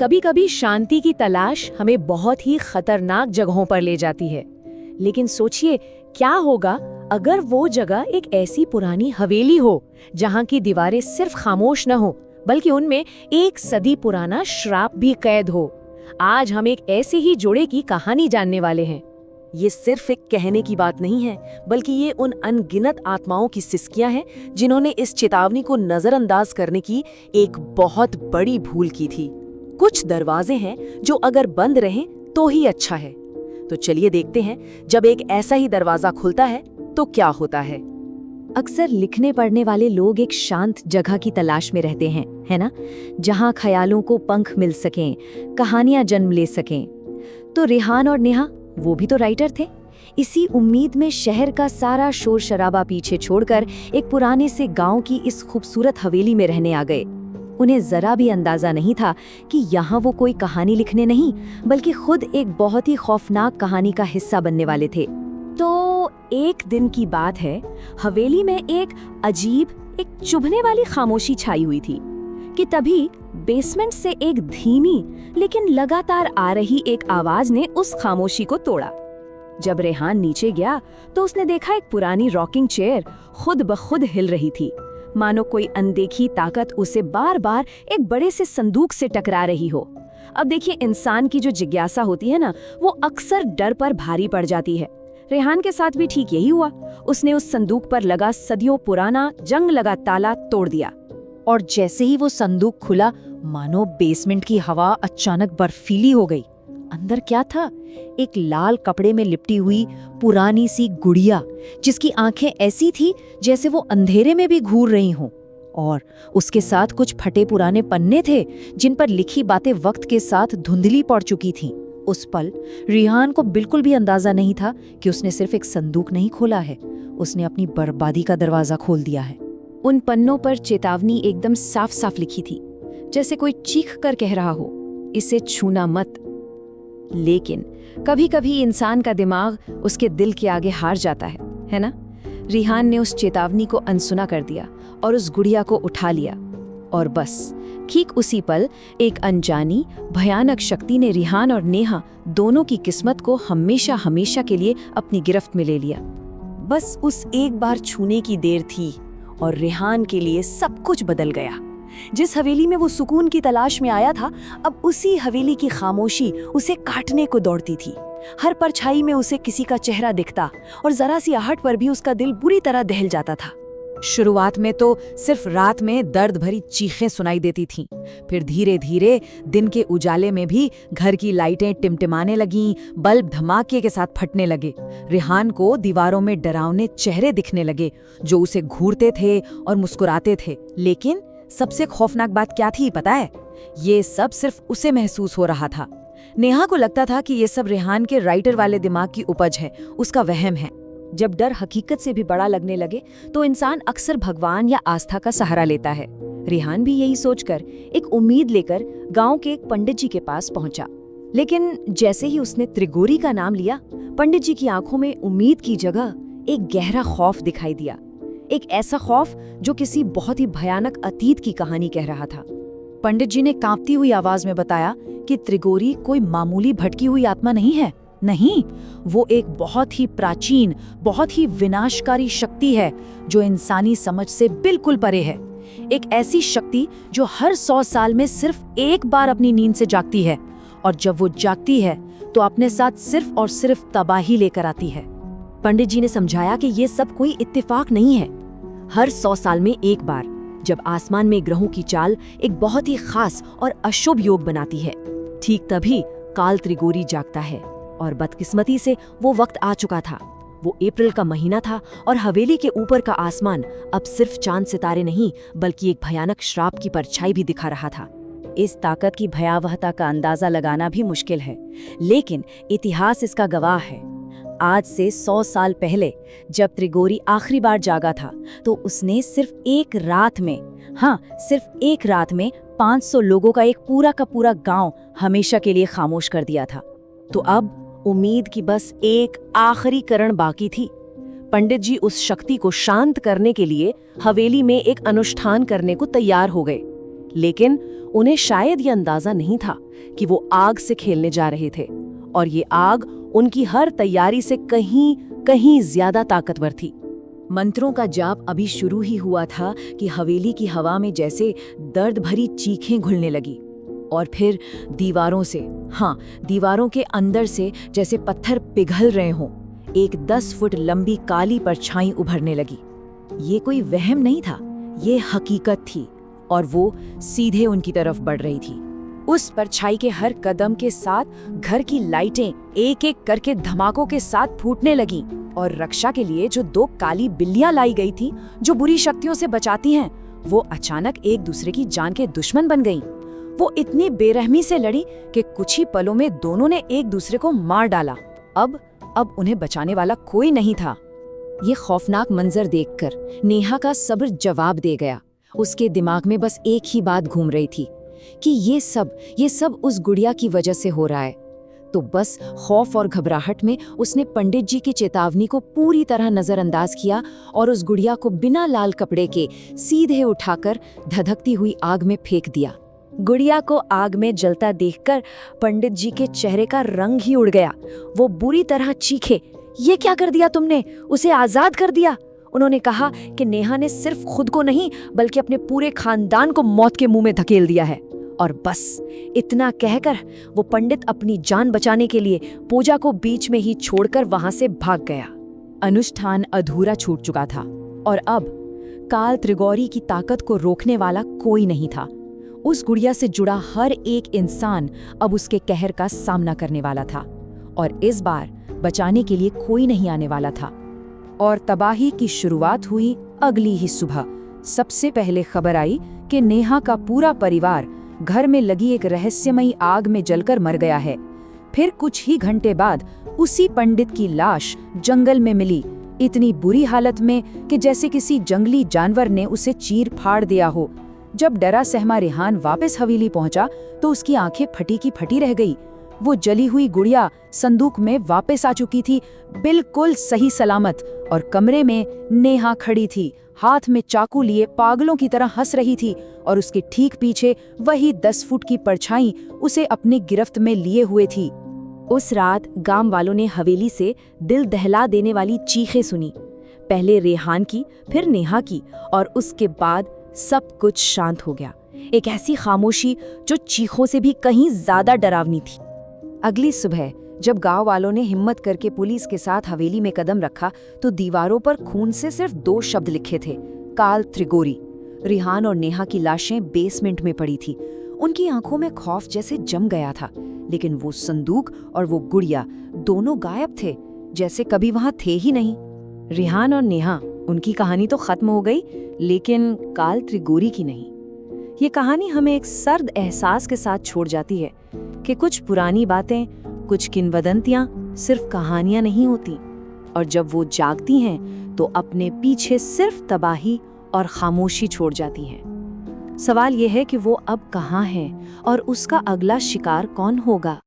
कभी कभी शांति की तलाश हमें बहुत ही खतरनाक जगहों पर ले जाती है। लेकिन सोचिए, क्या होगा अगर वो जगह एक ऐसी पुरानी हवेली हो जहाँ की दीवारें सिर्फ खामोश न हो, बल्कि उनमें एक सदी पुराना श्राप भी कैद हो। आज हम एक ऐसे ही जोड़े की कहानी जानने वाले हैं। ये सिर्फ एक कहने की बात नहीं है, बल्कि ये उन अनगिनत आत्माओं की सिसकियां हैं जिन्होंने इस चेतावनी को नजरअंदाज करने की एक बहुत बड़ी भूल की थी। कुछ दरवाजे हैं जो अगर बंद रहें तो ही अच्छा है। तो चलिए देखते हैं, जब एक ऐसा ही दरवाजा खुलता है तो क्या होता है। अक्सर लिखने पढ़ने वाले लोग एक शांत जगह की तलाश में रहते हैं, है ना, जहां ख्यालों को पंख मिल सकें, कहानियां जन्म ले सकें। तो रेहान और नेहा, वो भी तो राइटर थे। इसी उम्मीद में शहर का सारा शोर शराबा पीछे छोड़कर एक पुराने से गांव की इस खूबसूरत हवेली में रहने आ गए। उन्हें जरा भी अंदाजा नहीं था कि यहाँ वो कोई कहानी लिखने नहीं, बल्कि खुद एक बहुत ही खौफनाक कहानी का हिस्सा बनने वाले थे। तो एक दिन की बात है, हवेली में एक अजीब, एक चुभने वाली खामोशी छाई हुई थी कि तभी बेसमेंट से एक धीमी लेकिन लगातार आ रही एक आवाज ने उस खामोशी को तोड़ा। जब रेहान नीचे गया तो उसने देखा एक पुरानी रॉकिंग चेयर खुद ब खुद हिल रही थी, मानो कोई अनदेखी ताकत उसे बार बार एक बड़े से संदूक से टकरा रही हो। अब देखिए, इंसान की जो जिज्ञासा होती है ना, वो अक्सर डर पर भारी पड़ जाती है। रेहान के साथ भी ठीक यही हुआ। उसने उस संदूक पर लगा सदियों पुराना जंग लगा ताला तोड़ दिया, और जैसे ही वो संदूक खुला, मानो बेसमेंट की हवा अचानक बर्फीली हो गई। अंदर क्या था? एक लाल कपड़े में लिपटी हुई पुरानी सी गुड़िया, जिसकी आंखें ऐसी थी जैसे वो अंधेरे में भी घूर रही हों, और उसके साथ कुछ फटे पुराने पन्ने थे जिन पर लिखी बातें वक्त के साथ धुंधली पड़ चुकी थीं। उस पल रेहान को बिल्कुल भी अंदाजा नहीं था कि उसने सिर्फ एक संदूक नहीं खोला है, उसने अपनी बर्बादी का दरवाजा खोल दिया है। उन पन्नों पर चेतावनी एकदम साफ साफ लिखी थी, जैसे कोई चीख कर कह रहा हो, इसे छूना मत। लेकिन कभी कभी इंसान का दिमाग उसके दिल के आगे हार जाता है ना? रेहान ने उस चेतावनी को अनसुना कर दिया और उस गुड़िया को उठा लिया, और बस ठीक उसी पल एक अनजानी भयानक शक्ति ने रेहान और नेहा दोनों की किस्मत को हमेशा हमेशा के लिए अपनी गिरफ्त में ले लिया। बस उस एक बार छूने की देर थी और रेहान के लिए सब कुछ बदल गया। जिस हवेली में वो सुकून की तलाश में आया था, अब उसी हवेली की खामोशी उसे काटने को दौड़ती थी। हर परछाई में उसे किसी का चेहरा दिखता, और जरा सी आहट पर भी उसका दिल बुरी तरह दहल जाता था। शुरुआत में तो सिर्फ रात में दर्द भरी चीखें सुनाई देती थीं, फिर धीरे धीरे दिन के उजाले में भी घर की लाइटें टिमटिमाने लगीं, बल्ब धमाके के साथ फटने लगे। रेहान को दीवारों में डरावने चेहरे दिखने लगे जो उसे घूरते थे और मुस्कुराते थे। लेकिन सबसे खौफनाक बात क्या थी पता है? ये सब सिर्फ उसे महसूस हो रहा था। नेहा को लगता था कि ये सब रेहान के राइटर वाले दिमाग की उपज है, उसका वहम है। जब डर हकीकत से भी बड़ा लगने लगे तो इंसान अक्सर भगवान या आस्था का सहारा लेता है। रेहान भी यही सोचकर एक उम्मीद लेकर गांव के एक पंडित जी के पास पहुंचा। लेकिन जैसे ही उसने त्रिगोरी का नाम लिया, पंडित जी की आंखों में उम्मीद की जगह एक गहरा खौफ दिखाई दिया। एक ऐसा खौफ जो किसी बहुत ही भयानक अतीत की कहानी कह रहा था। पंडित जी ने कांपती हुई आवाज में बताया कि त्रिगोरी कोई मामूली भटकी हुई आत्मा नहीं है। नहीं, वो एक बहुत ही प्राचीन, बहुत ही विनाशकारी शक्ति है जो इंसानी समझ से बिल्कुल परे है। एक ऐसी शक्ति जो हर 100 साल में सिर्फ एक बार अपनी नींद से जागती है, और जब वो जागती है तो अपने साथ सिर्फ और सिर्फ तबाही लेकर आती है। पंडित जी ने समझाया कि ये सब कोई इत्तेफाक नहीं है। हर 100 साल में एक बार जब आसमान में ग्रहों की चाल एक बहुत ही खास और अशुभ योग बनाती है, ठीक तभी काल त्रिगोरी जागता है। और बदकिस्मती से वो वक्त आ चुका था। वो अप्रैल का महीना था और हवेली के ऊपर का आसमान अब सिर्फ चांद सितारे नहीं, बल्कि एक भयानक श्राप की परछाई भी दिखा रहा था। इस ताकत की भयावहता का अंदाजा लगाना भी मुश्किल है, लेकिन इतिहास इसका गवाह है। आज से 100 साल पहले जब त्रिगोरी आखिरी बार जागा था, तो उसने सिर्फ एक रात में, सिर्फ एक रात में 500 लोगों का एक पूरा का पूरा गांव हमेशा के लिए खामोश कर दिया था। तो अब उम्मीद की बस एक आखिरी करण बाकी थी। पंडित जी उस शक्ति को शांत करने के लिए हवेली में एक अनुष्ठान करने को तैयार हो गए, लेकिन उन्हें शायद ये अंदाजा नहीं था कि वो आग से खेलने जा रहे थे, और ये आग उनकी हर तैयारी से कहीं कहीं ज्यादा ताकतवर थी। मंत्रों का जाप अभी शुरू ही हुआ था कि हवेली की हवा में जैसे दर्द भरी चीखें घुलने लगी, और फिर दीवारों से, हाँ, दीवारों के अंदर से जैसे पत्थर पिघल रहे हों, एक 10 फुट लंबी काली परछाई उभरने लगी। ये कोई वहम नहीं था, ये हकीकत थी, और वो सीधे उनकी तरफ बढ़ रही थी। उस परछाई के हर कदम के साथ घर की लाइटें एक एक करके धमाकों के साथ फूटने लगीं, और रक्षा के लिए जो 2 काली बिल्लियां लाई गई थी, जो बुरी शक्तियों से बचाती हैं, वो अचानक एक दूसरे की जान के दुश्मन बन गईं। वो इतनी बेरहमी से लड़ी कि कुछ ही पलों में दोनों ने एक दूसरे को मार डाला। अब उन्हें बचाने वाला कोई नहीं था। ये खौफनाक मंजर देखकर नेहा का सब्र जवाब दे गया। उसके दिमाग में बस एक ही बात घूम रही थी कि ये सब उस गुड़िया की वजह से हो रहा है। तो बस खौफ और घबराहट में उसने पंडित जी की चेतावनी को पूरी तरह नजरअंदाज किया और उस गुड़िया को बिना लाल कपड़े के सीधे उठाकर धधकती हुई आग में फेंक दिया। गुड़िया को आग में जलता देखकर पंडित जी के चेहरे का रंग ही उड़ गया। वो बुरी तरह चीखे, ये क्या कर दिया तुमने? उसे आजाद कर दिया। उन्होंने कहा कि नेहा ने सिर्फ खुद को नहीं बल्कि अपने पूरे खानदान को मौत के मुंह में धकेल दिया है। और बस इतना कहकर वो पंडित अपनी जान बचाने के लिए पूजा को बीच में ही छोड़कर वहां से भाग गया। अनुष्ठान अधूरा छूट चुका था, और अब काल त्रिगौरी की ताकत को रोकने वाला कोई नहीं था। उस गुड़िया से जुड़ा हर एक इंसान अब उसके कहर का सामना करने वाला था, और इस बार बचाने के लिए कोई नहीं आने वाला था। और तबाही की शुरुआत हुई अगली ही सुबह। सबसे पहले खबर आई कि नेहा का पूरा परिवार घर में लगी एक रहस्यमयी आग में जलकर मर गया है। फिर कुछ ही घंटे बाद उसी पंडित की लाश जंगल में मिली, इतनी बुरी हालत में कि जैसे किसी जंगली जानवर ने उसे चीर फाड़ दिया हो। जब डरा सहमा रेहान वापस हवेली पहुंचा तो उसकी आंखें फटी की फटी रह गई। वो जली हुई गुड़िया संदूक में वापस आ चुकी थी, बिल्कुल सही सलामत, और कमरे में नेहा खड़ी थी, हाथ में चाकू लिए पागलों की तरह हंस रही थी, और उसके ठीक पीछे वही 10 फुट की परछाई उसे अपनी गिरफ्त में लिए हुए थी। उस रात गांव वालों ने हवेली से दिल दहला देने वाली चीखें सुनी, पहले रेहान की, फिर नेहा की, और उसके बाद सब कुछ शांत हो गया। एक ऐसी खामोशी जो चीखों से भी कहीं ज्यादा डरावनी थी। अगली सुबह जब गांव वालों ने हिम्मत करके पुलिस के साथ हवेली में कदम रखा तो दीवारों पर खून से सिर्फ 2 शब्द लिखे थे, काल त्रिगोरी। रेहान और नेहा की लाशें बेसमेंट में पड़ी थी। उनकी आंखों में खौफ जैसे जम गया था, लेकिन वो संदूक और वो गुड़िया दोनों गायब थे, जैसे कभी वहां थे ही नहीं। रेहान और नेहा, उनकी कहानी तो खत्म हो गई, लेकिन काल त्रिगोरी की नहीं। ये कहानी हमें एक सर्द एहसास के साथ छोड़ जाती है कि कुछ पुरानी बातें, कुछ किंवदंतियां सिर्फ कहानियां नहीं होती, और जब वो जागती हैं तो अपने पीछे सिर्फ तबाही और खामोशी छोड़ जाती हैं। सवाल ये है कि वो अब कहाँ है और उसका अगला शिकार कौन होगा।